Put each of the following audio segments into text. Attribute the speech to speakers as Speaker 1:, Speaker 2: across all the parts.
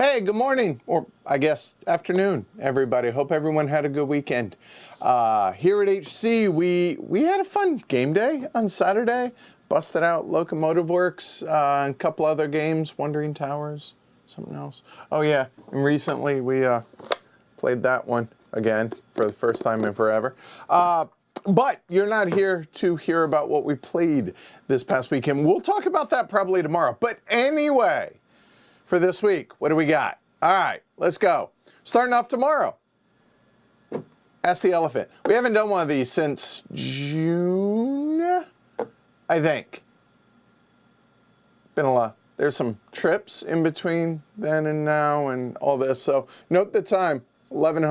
Speaker 1: Hey, good morning, or I guess afternoon, everybody. Hope everyone had a good weekend. Here at HC, we had a fun game day on Saturday. Busted out Locomotive Works, and a couple other games, Wandering Towers, something else. Oh yeah, and recently we played that one again for the first time in forever. But you're not here to hear about what we played this past weekend. We'll talk about that probably tomorrow. But anyway, for this week, what do we got? All right, let's go. Starting off tomorrow. Ask the Elephant. We haven't done one of these since June, I think. Been a lot. There's some trips in between then and now and all this. So note the time, 11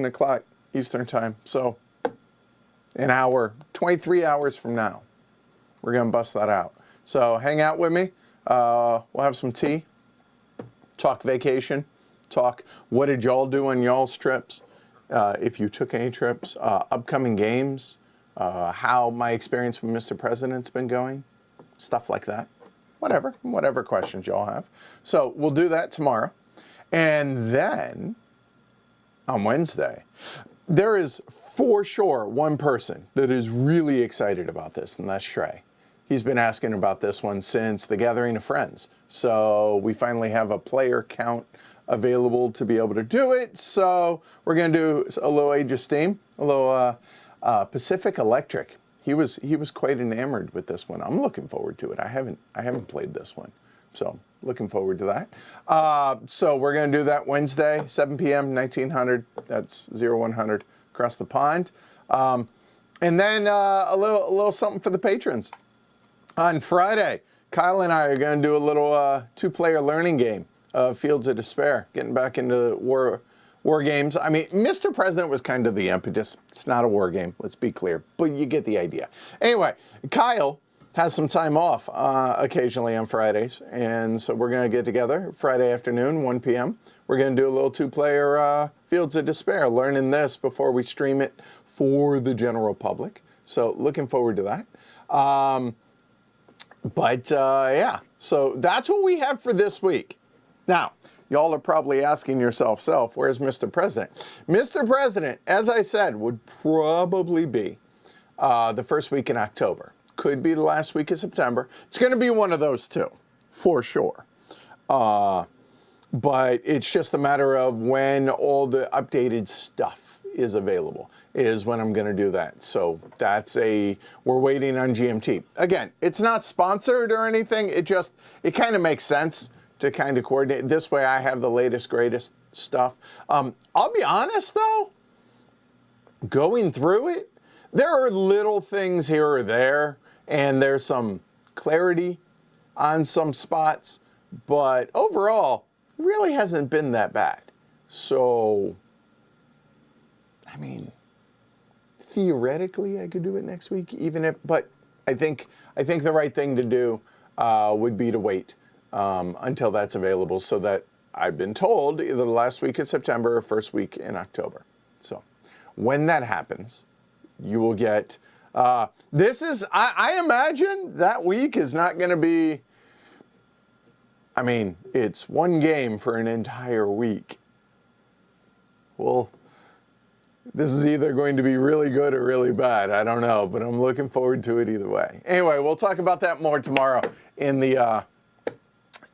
Speaker 1: o'clock Eastern time. So an hour, 23 hours from now, we're going to bust that out. So hang out with me. We'll have some tea. Talk vacation, talk what did y'all do on y'all's trips, if you took any trips, upcoming games, how my experience with Mr. President's been going, stuff like that. Whatever questions y'all have. So we'll do that tomorrow. And then on Wednesday, there is for sure one person that is really excited about this, and that's Trey. He's been asking about this one since the Gathering of Friends. So we finally have a player count available to be able to do it. So we're going to do a little Age of Steam, a little Pacific Electric. He was quite enamored with this one. I'm looking forward to it. I haven't played this one, so looking forward to that. So we're going to do that Wednesday, 7 p.m. 1900. That's 0100 across the pond. And then a little something for the patrons. On Friday, Kyle and I are going to do a little two-player learning game of Fields of Despair, getting back into war games. I mean, Mr. President was kind of the impetus. It's not a war game, let's be clear, but you get the idea. Anyway, Kyle has some time off occasionally on Fridays, and so we're going to get together Friday afternoon, 1 p.m. We're going to do a little two-player Fields of Despair, learning this before we stream it for the general public. So looking forward to that. Yeah, so that's what we have for this week. Now, y'all are probably asking yourself, where's Mr. President? Mr. President, as I said, would probably be the first week in October. Could be the last week of September. It's going to be one of those two, for sure. But it's just a matter of when all the updated stuff is available, is when I'm going to do that. So we're waiting on GMT. Again, it's not sponsored or anything. It kind of makes sense to kind of coordinate. This way I have the latest, greatest stuff. I'll be honest though, going through it, there are little things here or there, and there's some clarity on some spots, but overall, it really hasn't been that bad. So, I mean, theoretically, I could do it next week, but I think the right thing to do would be to wait until that's available, so that I've been told either the last week of September or first week in October. So when that happens, you will get, I imagine that week is not going to be, I mean, it's one game for an entire week. Well, this is either going to be really good or really bad. I don't know, but I'm looking forward to it either way. Anyway, we'll talk about that more tomorrow in the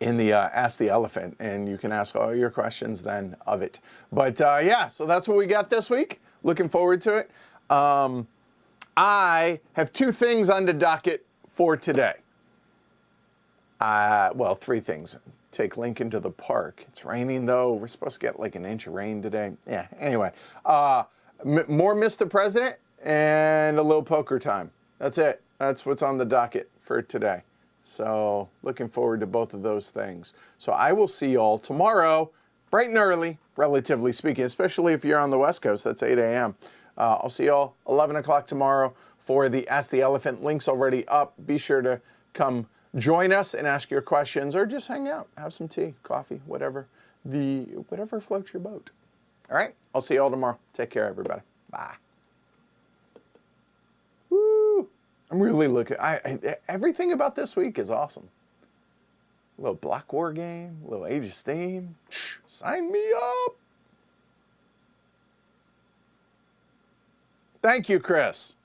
Speaker 1: Ask the Elephant, and you can ask all your questions then of it. But yeah, so that's what we got this week. Looking forward to it. I have two things on the docket for today. Well, three things. Take Lincoln to the park. It's raining though. We're supposed to get like an inch of rain today. Yeah, anyway. More Mr. President and a little poker time. That's it. That's what's on the docket for today. So looking forward to both of those things. So I will see y'all tomorrow, bright and early, relatively speaking, especially if you're on the West Coast. That's 8 a.m. I'll see y'all 11 o'clock tomorrow for the Ask the Elephant. Link's already up. Be sure to come join us and ask your questions, or just hang out, have some tea, coffee, whatever floats your boat. All right, I'll see you all tomorrow. Take care, everybody. Bye. Woo! I'm really looking. Everything about this week is awesome. little block war game, a little Age of Steam. Sign me up. Thank you, Chris.